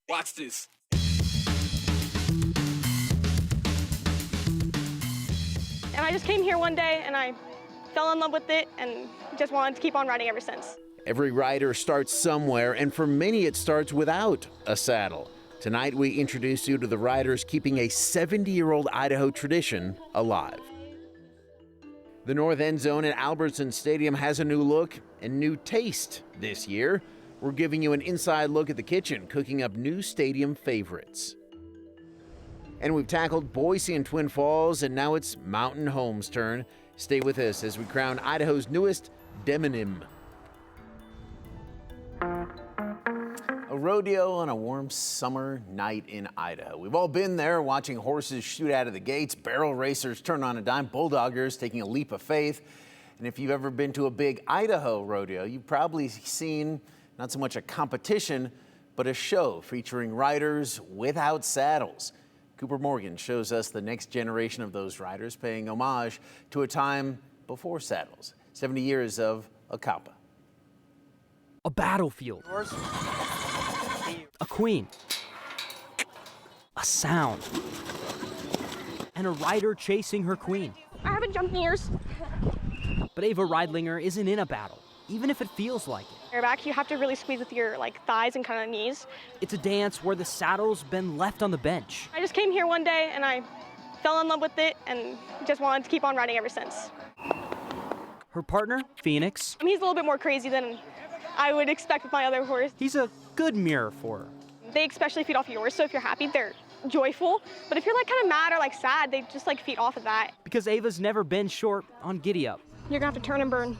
Watch this. And I just came here one day and I fell in love with it and just wanted to keep on riding ever since. Every rider starts somewhere, and for many it starts without a saddle. Tonight we introduce you to the riders keeping a 70-year-old Idaho tradition alive. The north end zone at Albertson Stadium has a new look and new taste this year. We're giving you an inside look at the kitchen, cooking up new stadium favorites. And we've tackled Boise and Twin Falls, and now it's Mountain Home's turn. Stay with us as we crown Idaho's newest demonym. A rodeo on a warm summer night in Idaho. We've all been there watching horses shoot out of the gates, barrel racers turn on a dime, bulldoggers taking a leap of faith. And if you've ever been to a big Idaho rodeo, you've probably seen not so much a competition, but a show featuring riders without saddles. Cooper Morgan shows us the next generation of those riders paying homage to a time before saddles. 70 years of EhCapa. A battlefield. A queen. A sound. And a rider chasing her queen. I haven't jumped in years. But Ava Reidlinger isn't in a battle, even if it feels like it. Bareback, you have to really squeeze with your thighs and kind of knees. It's a dance where the saddle's been left on the bench. I just came here one day and I fell in love with it and just wanted to keep on riding ever since. Her partner, Phoenix. He's a little bit more crazy than I would expect with my other horse. He's a good mirror for her. They especially feed off yours, so if you're happy, they're joyful. But if you're kind of mad or sad, they just feed off of that. Because Ava's never been short on giddy up. You're gonna have to turn and burn.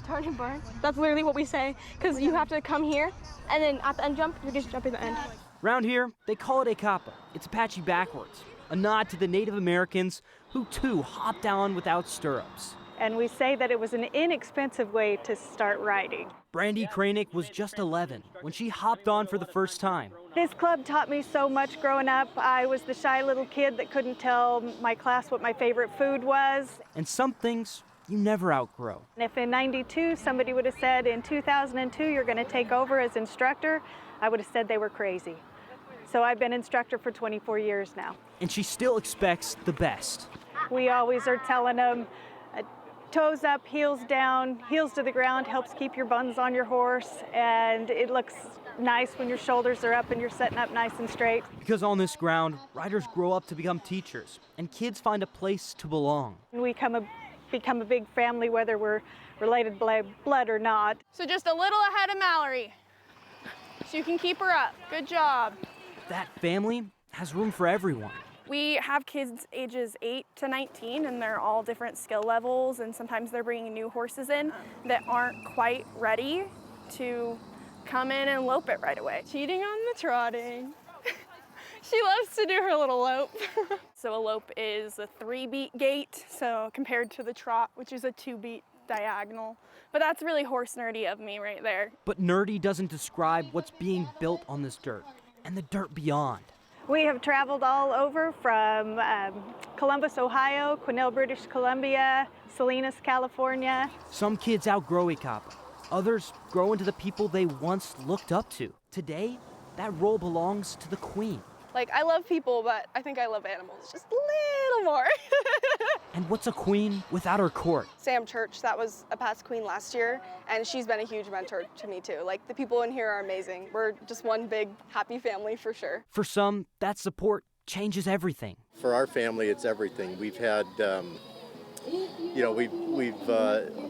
Turn and burn? That's literally what we say, because you have to come here, and then at the end jump, you just jump in the end. Round here, they call it EhCapa. It's Apache backwards, a nod to the Native Americans who too hopped down without stirrups. And we say that it was an inexpensive way to start riding. Brandy Kranick was just 11 when she hopped on for the first time. This club taught me so much growing up. I was the shy little kid that couldn't tell my class what my favorite food was. And some things you never outgrow. And if in '92 somebody would have said in 2002 you're going to take over as instructor, I would have said they were crazy. So I've been instructor for 24 years now. And she still expects the best. We always are telling them, toes up, heels down, heels to the ground helps keep your buns on your horse, and it looks nice when your shoulders are up and you're setting up nice and straight. Because on this ground, riders grow up to become teachers, and kids find a place to belong. We become a big family, whether we're related by blood or not. So just a little ahead of Mallory, so you can keep her up. Good job. That family has room for everyone. We have kids ages 8 to 19, and they're all different skill levels, and sometimes they're bringing new horses in that aren't quite ready to come in and lope it right away. Cheating on the trotting. She loves to do her little lope. So a lope is a 3-beat gait, so compared to the trot, which is a 2-beat diagonal. But that's really horse nerdy of me right there. But nerdy doesn't describe what's being built on this dirt, and the dirt beyond. We have traveled all over from Columbus, Ohio, Quesnel, British Columbia, Salinas, California. Some kids outgrow EhCapa. Others grow into the people they once looked up to. Today, that role belongs to the queen. I love people, but I think I love animals just a little more. And what's a queen without her court? Sam Church, that was a past queen last year, and she's been a huge mentor to me too. The people in here are amazing. We're just one big happy family for sure. For some, that support changes everything. For our family, it's everything. We've had, we've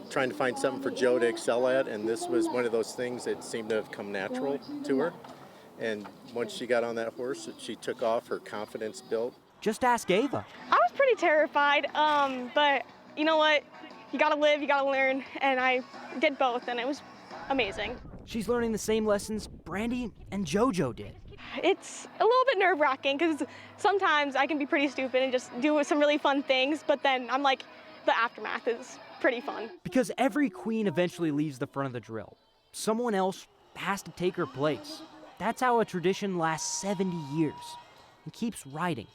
trying to find something for Joe to excel at, and this was one of those things that seemed to have come natural to her. And once she got on that horse, she took off, her confidence built. Just ask Ava. I was pretty terrified, but you know what? You gotta live, you gotta learn, and I did both, and it was amazing. She's learning the same lessons Brandy and JoJo did. It's a little bit nerve-wracking, because sometimes I can be pretty stupid and just do some really fun things, but then I'm the aftermath is pretty fun. Because every queen eventually leaves the front of the drill. Someone else has to take her place. That's how a tradition lasts 70 years and keeps riding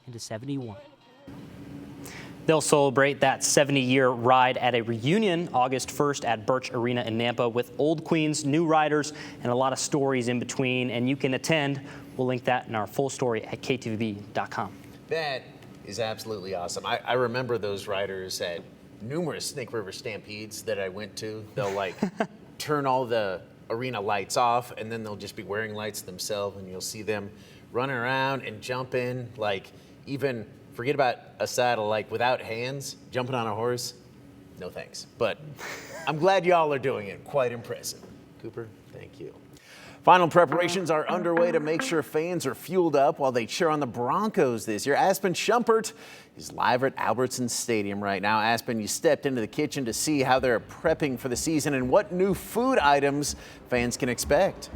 into 71. They'll celebrate that 70-year ride at a reunion August 1st at Birch Arena in Nampa with old queens, new riders, and a lot of stories in between. And you can attend. We'll link that in our full story at KTVB.com. That is absolutely awesome. I remember those riders at numerous Snake River Stampedes that I went to. They'll like turn all the arena lights off, and then they'll just be wearing lights themselves, and you'll see them running around and jumping, like even forget about a saddle, like without hands, jumping on a horse. No thanks. But I'm glad y'all are doing it. Quite impressive. Cooper, thank you. Final preparations are underway to make sure fans are fueled up while they cheer on the Broncos this year. Aspen Shumpert is live at Albertsons Stadium right now. Aspen, you stepped into the kitchen to see how they're prepping for the season and what new food items fans can expect.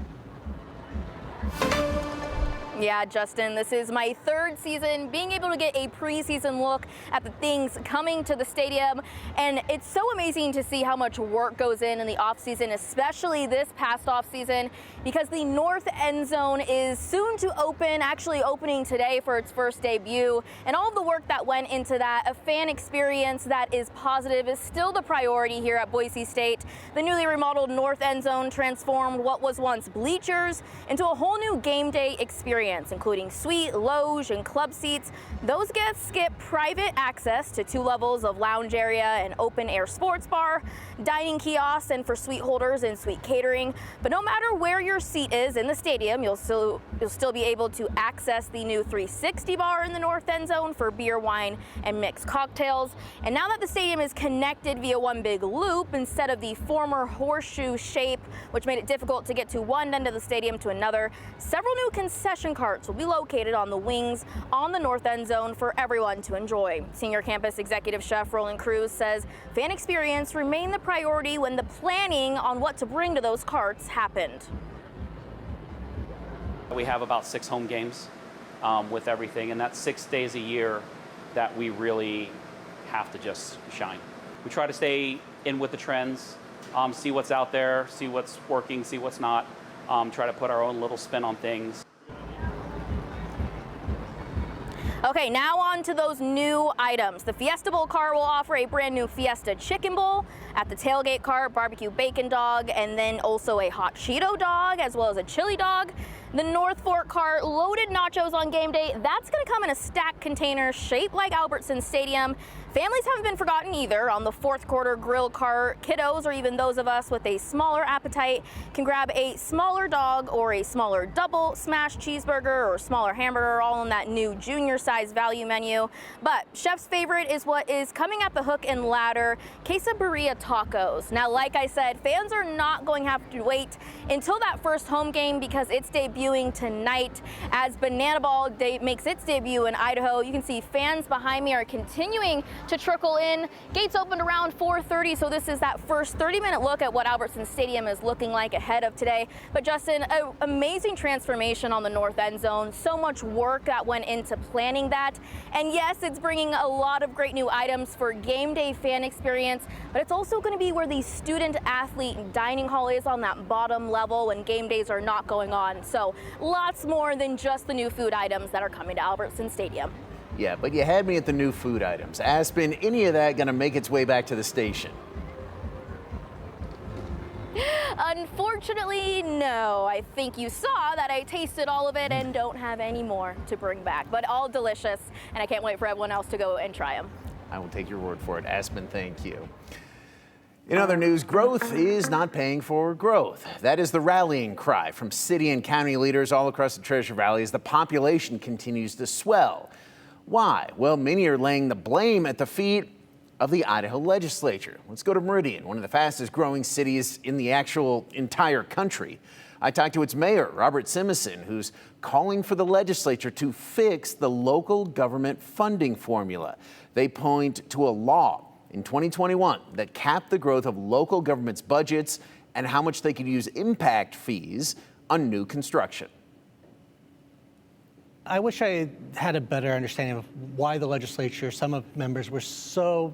Yeah, Justin, this is my third season being able to get a preseason look at the things coming to the stadium. And it's so amazing to see how much work goes in the offseason, especially this past offseason, because the north end zone is soon to open, actually opening today for its first debut. And all of the work that went into that, a fan experience that is positive, is still the priority here at Boise State. The newly remodeled north end zone transformed what was once bleachers into a whole new game day experience, including suite, loge, and club seats. Those guests get private access to 2 levels of lounge area and open air sports bar, dining kiosks, and for suite holders and suite catering. But no matter where your seat is in the stadium, you'll still be able to access the new 360 bar in the north end zone for beer, wine, and mixed cocktails. And now that the stadium is connected via one big loop instead of the former horseshoe shape, which made it difficult to get to one end of the stadium to another, several new concession carts will be located on the wings on the north end zone for everyone to enjoy. Senior Campus Executive Chef Roland Cruz says fan experience remained the priority when the planning on what to bring to those carts happened. We have about 6 home games with everything, and that's 6 days a year that we really have to just shine. We try to stay in with the trends, see what's out there, see what's working, see what's not, try to put our own little spin on things. Okay, now on to those new items. The Fiesta Bowl car will offer a brand new Fiesta Chicken Bowl. At the tailgate cart, barbecue bacon dog, and then also a hot Cheeto dog, as well as a chili dog. The North Fork cart, loaded nachos on game day. That's gonna come in a stacked container shaped like Albertson Stadium. Families haven't been forgotten either. On the fourth quarter grill cart, kiddos or even those of us with a smaller appetite can grab a smaller dog or a smaller double smashed cheeseburger or smaller hamburger, all in that new junior size value menu. But chef's favorite is what is coming at the hook and ladder, quesadilla tacos. Now, like I said, fans are not going to have to wait until that first home game because it's debuting tonight as Banana Ball makes its debut in Idaho. You can see fans behind me are continuing to trickle in. Gates opened around 4:30, so this is that first 30-minute look at what Albertson Stadium is looking like ahead of today. But Justin, an amazing transformation on the north end zone. So much work that went into planning that. And yes, it's bringing a lot of great new items for game day fan experience, but it's also going to be where the student athlete dining hall is on that bottom level when game days are not going on. So lots more than just the new food items that are coming to Albertson Stadium. Yeah, but you had me at the new food items. Aspen, any of that going to make its way back to the station? Unfortunately, no. I think you saw that I tasted all of it and don't have any more to bring back, but all delicious, and I can't wait for everyone else to go and try them. I will take your word for it. Aspen, thank you. In other news, growth is not paying for growth. That is the rallying cry from city and county leaders all across the Treasure Valley as the population continues to swell. Why? Well, many are laying the blame at the feet of the Idaho legislature. Let's go to Meridian, one of the fastest growing cities in the actual entire country. I talked to its mayor, Robert Simison, who's calling for the legislature to fix the local government funding formula. They point to a law in 2021 that capped the growth of local government's budgets and how much they could use impact fees on new construction. I wish I had a better understanding of why the legislature, some of members were so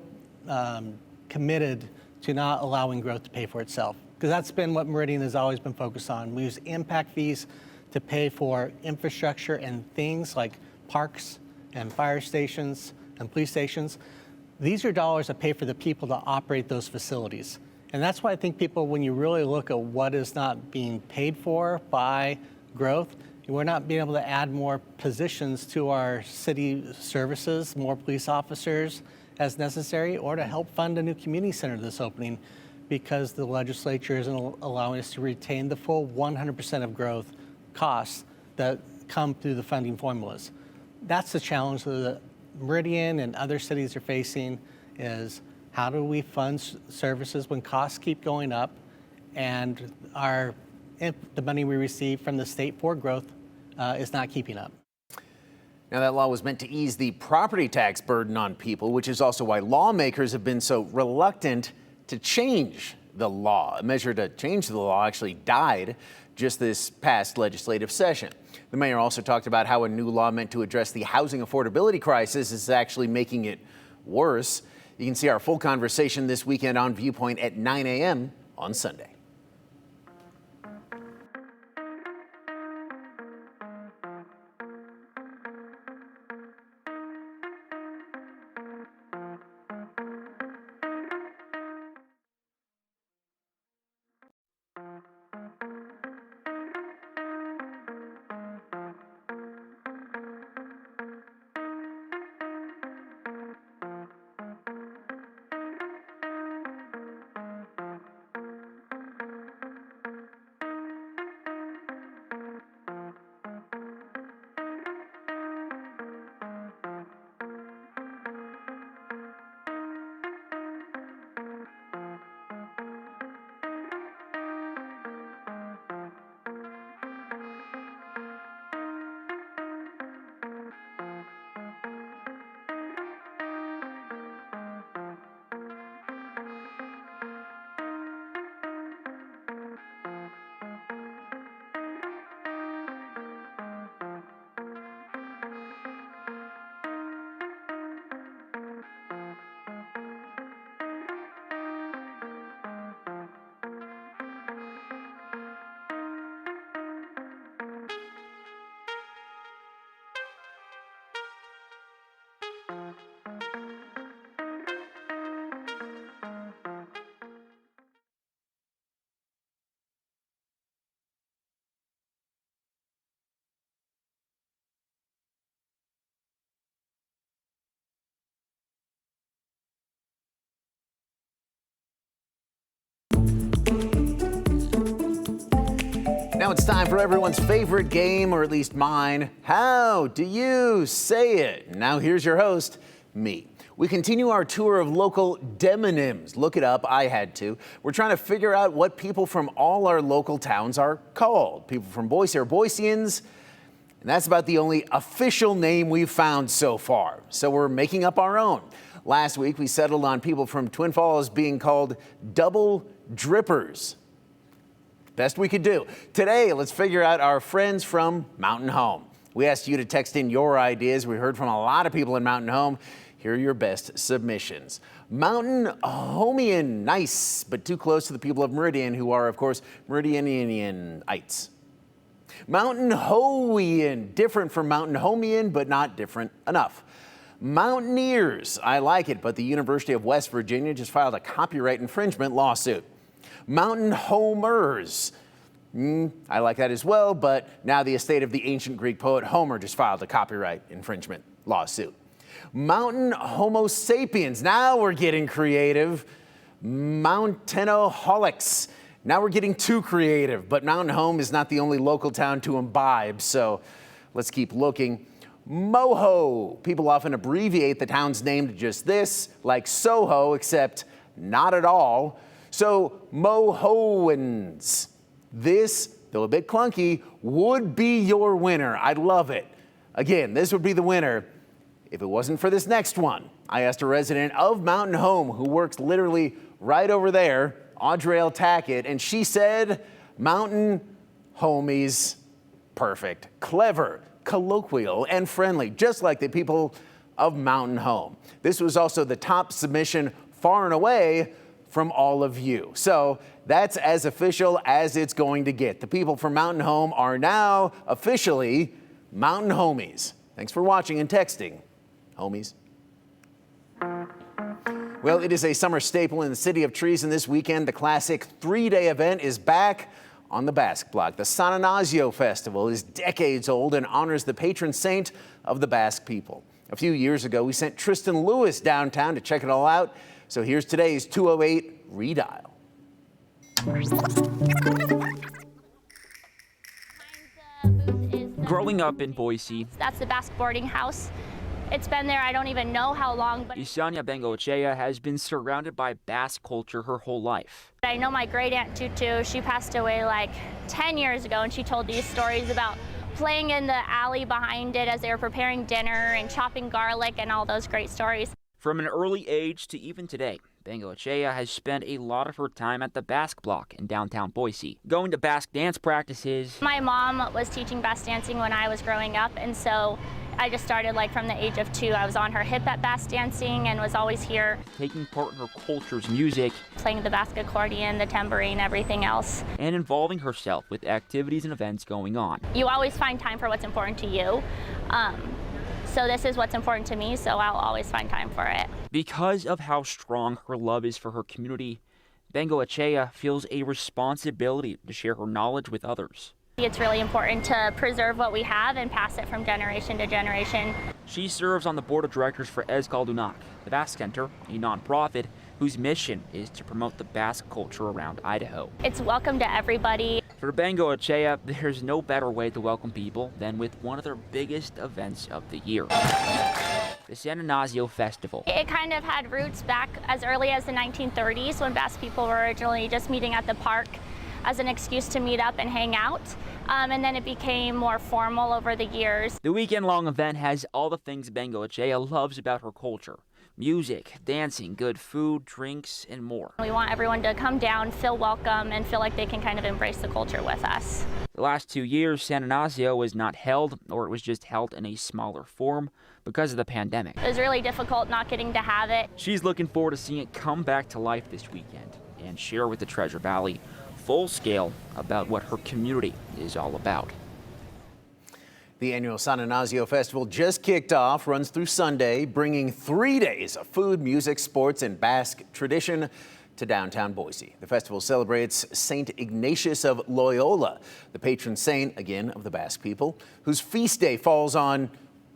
committed to not allowing growth to pay for itself. Because that's been what Meridian has always been focused on. We use impact fees to pay for infrastructure and things like parks and fire stations and police stations. These are dollars that pay for the people to operate those facilities. And that's why I think people, when you really look at what is not being paid for by growth, we're not being able to add more positions to our city services, more police officers as necessary, or to help fund a new community center that's opening, because the legislature isn't allowing us to retain the full 100% of growth costs that come through the funding formulas. That's the challenge that Meridian and other cities are facing, is how do we fund services when costs keep going up and the money we receive from the state for growth is not keeping up. Now, that law was meant to ease the property tax burden on people, which is also why lawmakers have been so reluctant to change the law. A measure to change the law actually died just this past legislative session. The mayor also talked about how a new law meant to address the housing affordability crisis is actually making it worse. You can see our full conversation this weekend on Viewpoint at 9 a.m. on Sunday. Now it's time for everyone's favorite game, or at least mine. How do you say it? Now here's your host, me. We continue our tour of local demonyms. Look it up, I had to. We're trying to figure out what people from all our local towns are called. People from Boise are Boiseans, and that's about the only official name we've found so far. So we're making up our own. Last week, we settled on people from Twin Falls being called double drippers. Best we could do. Today, let's figure out our friends from Mountain Home. We asked you to text in your ideas. We heard from a lot of people in Mountain Home. Here are your best submissions. Mountain Homian, nice, but too close to the people of Meridian, who are, of course, Meridianianites. Mountain Hoian, different from Mountain Homian, but not different enough. Mountaineers, I like it, but the University of West Virginia just filed a copyright infringement lawsuit. Mountain Homers, I like that as well, but now the estate of the ancient Greek poet Homer just filed a copyright infringement lawsuit. Mountain Homo sapiens, now we're getting creative. Mountainoholics, now we're getting too creative, but Mountain Home is not the only local town to imbibe, so let's keep looking. Moho, people often abbreviate the town's name to just this, like Soho, except not at all. So Mohoans, this, though a bit clunky, would be your winner. I love it. Again, this would be the winner if it wasn't for this next one. I asked a resident of Mountain Home who works literally right over there, Audrey Tackett, and she said, Mountain Homies, perfect, clever, colloquial, and friendly, just like the people of Mountain Home. This was also the top submission far and away from all of you. So that's as official as it's going to get. The people from Mountain Home are now officially Mountain Homies. Thanks for watching and texting, homies. Well, it is a summer staple in the City of Trees, and this weekend the classic three-day event is back on the Basque block. The Saninazio Festival is decades old and honors the patron saint of the Basque people. A few years ago, we sent Tristan Lewis downtown to check it all out. So here's today's 208 Redial. Growing up in Boise, that's the Basque boarding house. It's been there I don't even know how long, but Isania Bengoechea has been surrounded by Basque culture her whole life. I know my great aunt Tutu, she passed away like 10 years ago, and she told these stories about playing in the alley behind it as they were preparing dinner and chopping garlic and all those great stories. From an early age to even today, Bengoechea has spent a lot of her time at the Basque block in downtown Boise, going to Basque dance practices. My mom was teaching Basque dancing when I was growing up, and so I just started like from the age of 2. I was on her hip at Basque dancing and was always here. Taking part in her culture's music, playing the Basque accordion, the tambourine, everything else. And involving herself with activities and events going on. You always find time for what's important to you. So this is what's important to me, so I'll always find time for it. Because of how strong her love is for her community, Bengoechea feels a responsibility to share her knowledge with others. It's really important to preserve what we have and pass it from generation to generation. She serves on the board of directors for EhCapa, the Basque Center, a nonprofit whose mission is to promote the Basque culture around Idaho. It's welcome to everybody. For Bengoechea, there's no better way to welcome people than with one of their biggest events of the year, the Saninazio Festival. It kind of had roots back as early as the 1930s when Basque people were originally just meeting at the park as an excuse to meet up and hang out. And then it became more formal over the years. The weekend-long event has all the things Bengoechea loves about her culture: music, dancing, good food, drinks, and more. We want everyone to come down, feel welcome, and feel like they can kind of embrace the culture with us. The last 2 years, Saninazio was not held, or it was just held in a smaller form because of the pandemic. It was really difficult not getting to have it. She's looking forward to seeing it come back to life this weekend and share with the Treasure Valley full scale about what her community is all about. The annual Saninazio Festival just kicked off, runs through Sunday, bringing 3 days of food, music, sports, and Basque tradition to downtown Boise. The festival celebrates Saint Ignatius of Loyola, the patron saint, again, of the Basque people, whose feast day falls on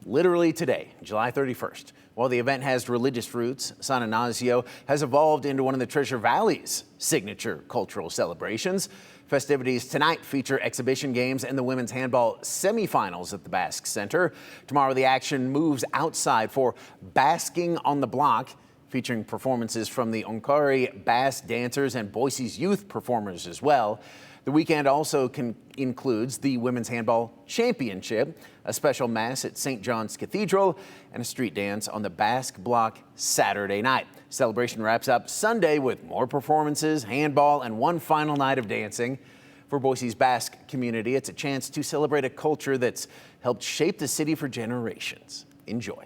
literally today, July 31st. While the event has religious roots, Saninazio has evolved into one of the Treasure Valley's signature cultural celebrations. Festivities tonight feature exhibition games and the women's handball semifinals at the Basque Center. Tomorrow, the action moves outside for Basking on the Block, featuring performances from the Onkari Basque dancers and Boise's youth performers as well. The weekend also includes the Women's Handball Championship, a special mass at St. John's Cathedral, and a street dance on the Basque Block Saturday night. Celebration wraps up Sunday with more performances, handball, and one final night of dancing. For Boise's Basque community, it's a chance to celebrate a culture that's helped shape the city for generations. Enjoy.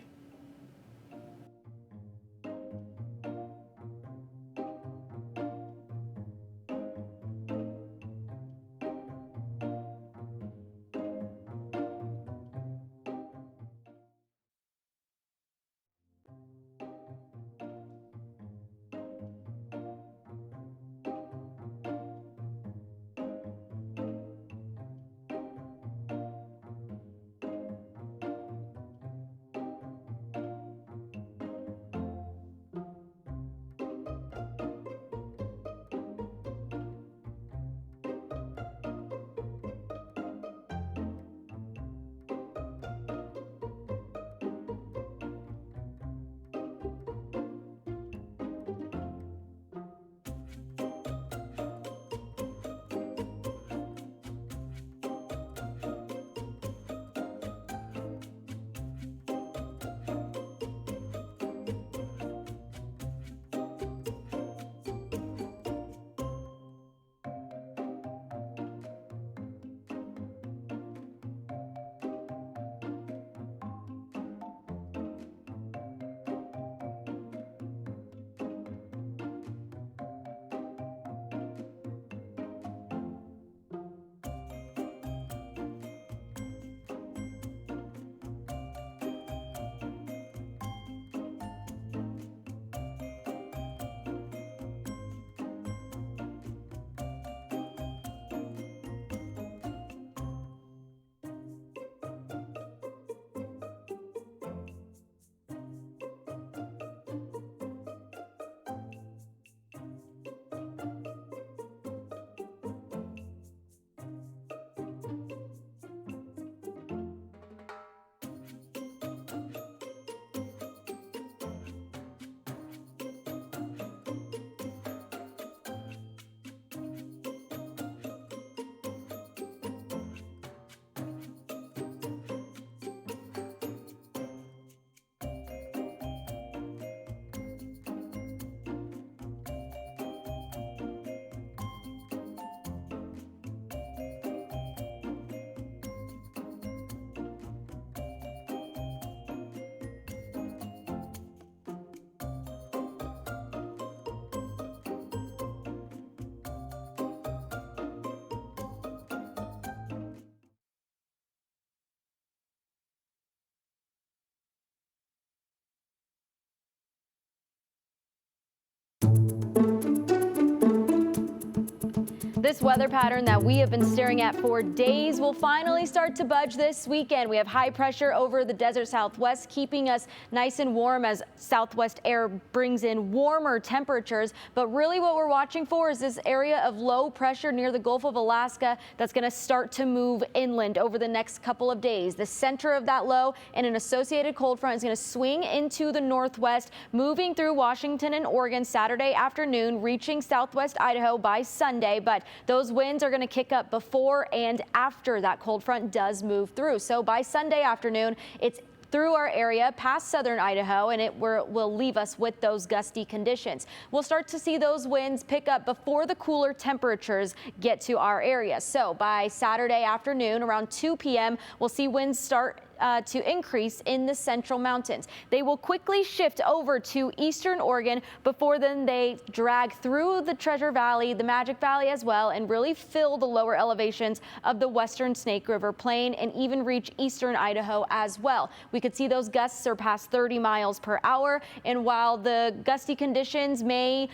This weather pattern that we have been staring at for days will finally start to budge this weekend. We have high pressure over the desert southwest, keeping us nice and warm as southwest air brings in warmer temperatures. But really what we're watching for is this area of low pressure near the Gulf of Alaska that's going to start to move inland over the next couple of days. The center of that low and an associated cold front is going to swing into the northwest, moving through Washington and Oregon Saturday afternoon, reaching southwest Idaho by Sunday. But those winds are going to kick up before and after that cold front does move through. So by Sunday afternoon, it's through our area past southern Idaho, and it will leave us with those gusty conditions. We'll start to see those winds pick up before the cooler temperatures get to our area. So by Saturday afternoon around 2 p.m., we'll see winds start to increase in the central mountains. They will quickly shift over to eastern Oregon before then they drag through the Treasure Valley, the Magic Valley as well, and really fill the lower elevations of the western Snake River Plain and even reach eastern Idaho as well. We could see those gusts surpass 30 miles per hour, and while the gusty conditions may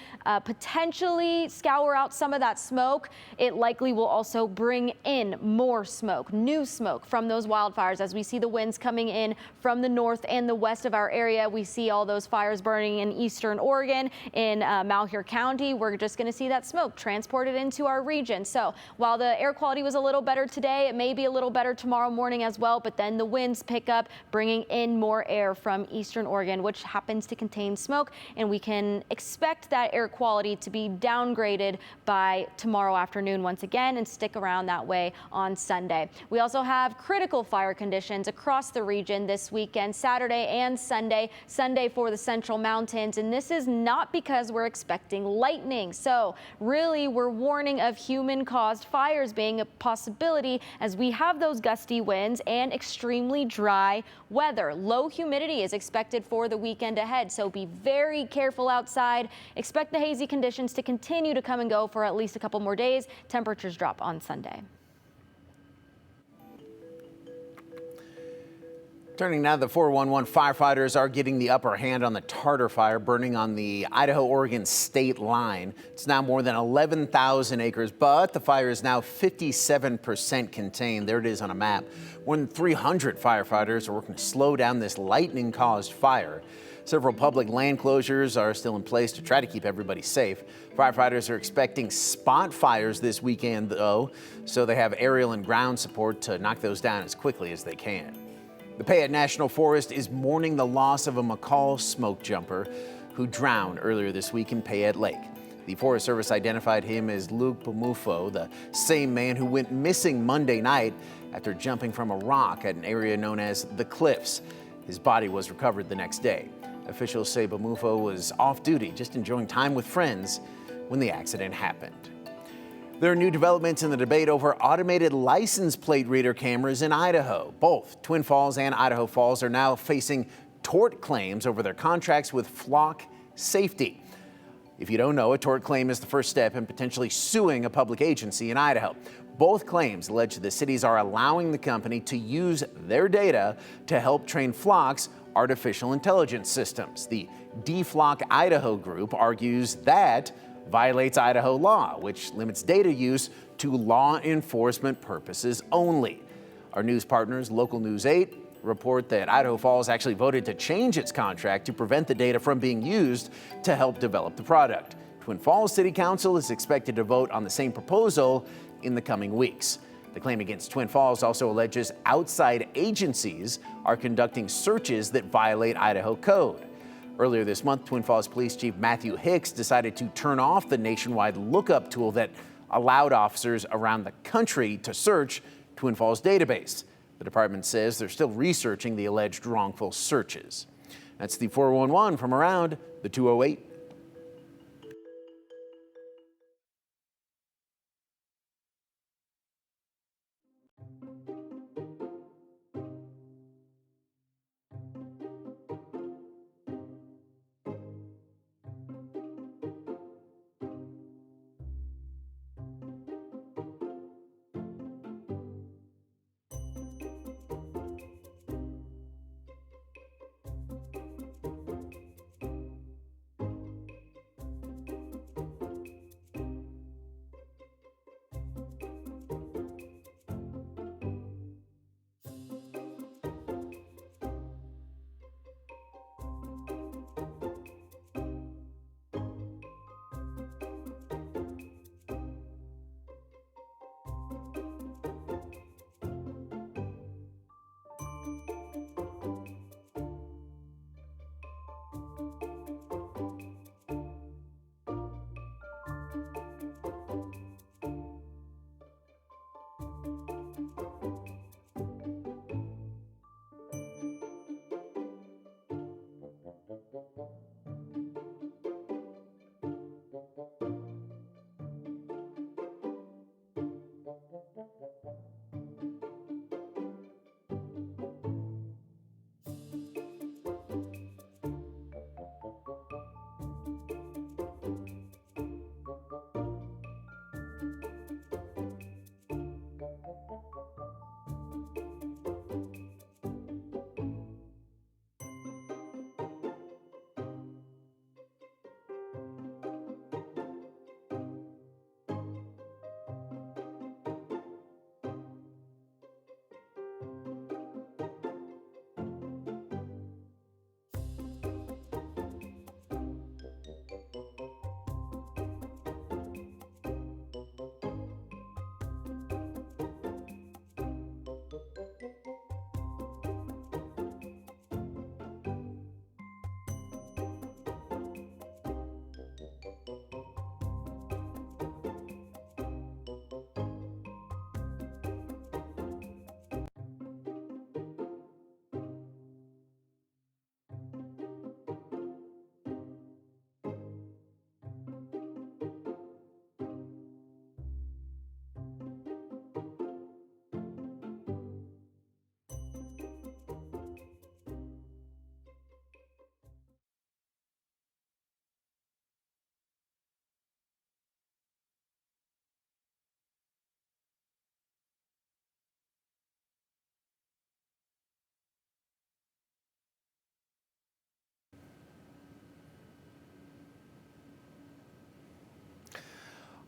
potentially scour out some of that smoke, it likely will also bring in more smoke, new smoke from those wildfires. As we see the winds coming in from the north and the west of our area, we see all those fires burning in eastern Oregon, in Malheur County. We're just going to see that smoke transported into our region. So while the air quality was a little better today, it may be a little better tomorrow morning as well, but then the winds pick up, bringing in more air from eastern Oregon, which happens to contain smoke, and we can expect that air quality to be downgraded by tomorrow afternoon once again and stick around that way on Sunday. We also have critical fire conditions across the region this weekend, Saturday and Sunday. Sunday for the Central Mountains, and this is not because we're expecting lightning. So really we're warning of human-caused fires being a possibility as we have those gusty winds and extremely dry weather. Low humidity is expected for the weekend ahead, so be very careful outside. Expect the hazy conditions to continue to come and go for at least a couple more days. Temperatures drop on Sunday. Turning now to the 411, firefighters are getting the upper hand on the Tartar fire burning on the Idaho-Oregon state line. It's now more than 11,000 acres, but the fire is now 57% contained. There it is on a map. More than 300 firefighters are working to slow down this lightning-caused fire. Several public land closures are still in place to try to keep everybody safe. Firefighters are expecting spot fires this weekend, though, so they have aerial and ground support to knock those down as quickly as they can. The Payette National Forest is mourning the loss of a McCall smoke jumper who drowned earlier this week in Payette Lake. The Forest Service identified him as Luke Bamufo, the same man who went missing Monday night after jumping from a rock at an area known as the Cliffs. His body was recovered the next day. Officials say Bamufo was off duty, just enjoying time with friends when the accident happened. There are new developments in the debate over automated license plate reader cameras in Idaho. Both Twin Falls and Idaho Falls are now facing tort claims over their contracts with Flock Safety. If you don't know, a tort claim is the first step in potentially suing a public agency in Idaho. Both claims allege the cities are allowing the company to use their data to help train Flock's artificial intelligence systems. The DFlock Idaho group argues that violates Idaho law, which limits data use to law enforcement purposes only. Our news partners, Local News 8, report that Idaho Falls actually voted to change its contract to prevent the data from being used to help develop the product. Twin Falls City Council is expected to vote on the same proposal in the coming weeks. The claim against Twin Falls also alleges outside agencies are conducting searches that violate Idaho code. Earlier this month, Twin Falls Police Chief Matthew Hicks decided to turn off the nationwide lookup tool that allowed officers around the country to search Twin Falls database. The department says they're still researching the alleged wrongful searches. That's the 411 from around the 208.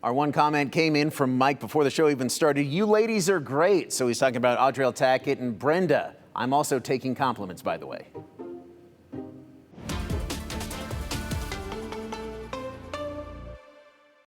Our one comment came in from Mike before the show even started. You ladies are great. So he's talking about Audrey Tackett and Brenda. I'm also taking compliments, by the way.